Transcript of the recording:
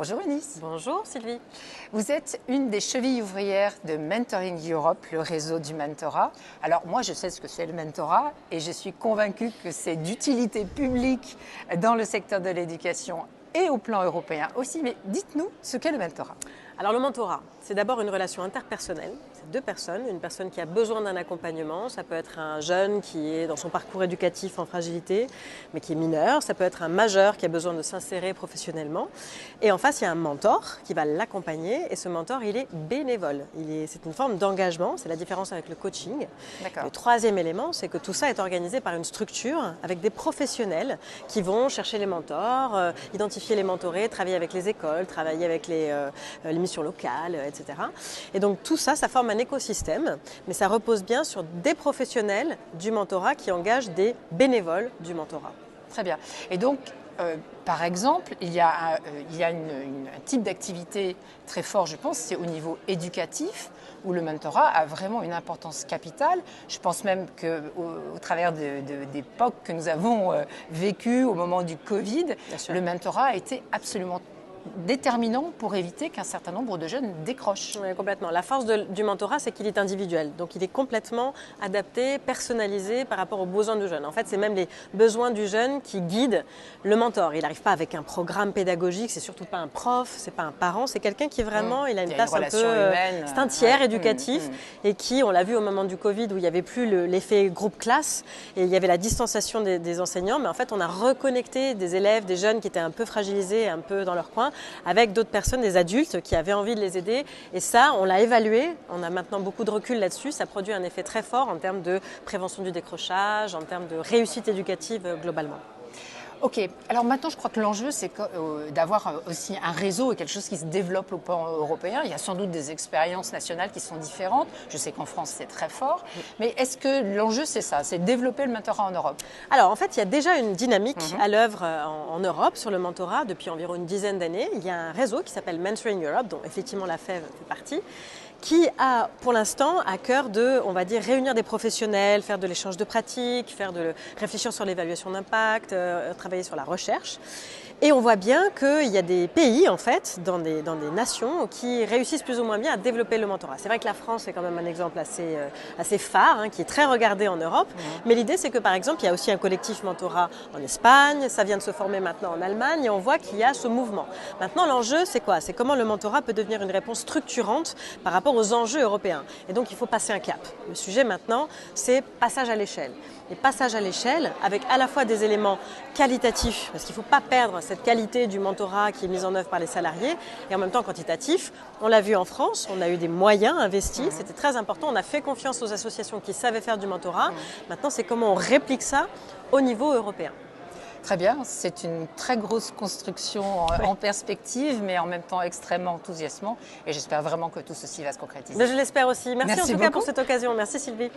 Bonjour Eunice. Bonjour Sylvie. Vous êtes une des chevilles ouvrières de Mentoring Europe, le réseau du mentorat. Alors moi je sais ce que c'est le mentorat et je suis convaincue que c'est d'utilité publique dans le secteur de l'éducation et au plan européen aussi. Mais dites-nous ce qu'est le mentorat. Alors le mentorat, c'est d'abord une relation interpersonnelle. C'est deux personnes, une personne qui a besoin d'un accompagnement. Ça peut être un jeune qui est dans son parcours éducatif en fragilité, mais qui est mineur. Ça peut être un majeur qui a besoin de s'insérer professionnellement. Et en face, il y a un mentor qui va l'accompagner. Et ce mentor, il est bénévole. C'est une forme d'engagement. C'est la différence avec le coaching. Le troisième élément, c'est que tout ça est organisé par une structure avec des professionnels qui vont chercher les mentors, identifier les mentorés, travailler avec les écoles, travailler avec les missions locales, etc. Et donc tout ça, ça forme un écosystème, mais ça repose bien sur des professionnels du mentorat qui engagent des bénévoles du mentorat. Très bien. Et donc, par exemple, il y a un type d'activité très fort, je pense, c'est au niveau éducatif, où le mentorat a vraiment une importance capitale. Je pense même qu'au travers d'époques que nous avons vécues au moment du Covid, le mentorat a été absolument déterminant pour éviter qu'un certain nombre de jeunes décrochent. Oui, complètement. La force du mentorat, c'est qu'il est individuel. Donc, il est complètement adapté, personnalisé par rapport aux besoins du jeune. En fait, c'est même les besoins du jeune qui guident le mentor. Il n'arrive pas avec un programme pédagogique, c'est surtout pas un prof, c'est pas un parent, c'est quelqu'un qui vraiment, il a une place un peu humaine. C'est un tiers éducatif et qui, on l'a vu au moment du Covid où il n'y avait plus l'effet groupe classe et il y avait la distanciation des enseignants, mais en fait, on a reconnecté des élèves, des jeunes qui étaient un peu fragilisés, un peu dans leur coin, avec d'autres personnes, des adultes qui avaient envie de les aider. Et ça, on l'a évalué, on a maintenant beaucoup de recul là-dessus, ça produit un effet très fort en termes de prévention du décrochage, en termes de réussite éducative globalement. Ok, alors maintenant je crois que l'enjeu c'est d'avoir aussi un réseau et quelque chose qui se développe au plan européen. Il y a sans doute des expériences nationales qui sont différentes. Je sais qu'en France c'est très fort, mais est-ce que l'enjeu c'est ça, c'est développer le mentorat en Europe? Alors en fait il y a déjà une dynamique à l'œuvre en Europe sur le mentorat depuis environ une dizaine d'années. Il y a un réseau qui s'appelle Mentoring Europe, dont effectivement la FEV fait partie, qui a pour l'instant à cœur de, on va dire, réunir des professionnels, faire de l'échange de pratiques, réfléchir sur l'évaluation d'impact, travailler sur la recherche. Et on voit bien qu'il y a des pays, en fait, dans des nations qui réussissent plus ou moins bien à développer le mentorat. C'est vrai que la France est quand même un exemple assez phare, qui est très regardé en Europe. Mais l'idée, c'est que, par exemple, il y a aussi un collectif mentorat en Espagne, ça vient de se former maintenant en Allemagne, et on voit qu'il y a ce mouvement. Maintenant, l'enjeu, c'est quoi? C'est comment le mentorat peut devenir une réponse structurante par rapport aux enjeux européens. Et donc, il faut passer un cap. Le sujet, maintenant, c'est passage à l'échelle. Et passage à l'échelle avec à la fois des éléments qualitatifs, parce qu'il ne faut pas perdre cette qualité du mentorat qui est mise en œuvre par les salariés, et en même temps quantitatif. On l'a vu en France, on a eu des moyens investis, c'était très important, on a fait confiance aux associations qui savaient faire du mentorat. Maintenant, c'est comment on réplique ça au niveau européen. Très bien, c'est une très grosse construction en perspective, mais en même temps extrêmement enthousiasmant. Et j'espère vraiment que tout ceci va se concrétiser. Mais je l'espère aussi. Merci en tout cas beaucoup pour cette occasion. Merci Sylvie.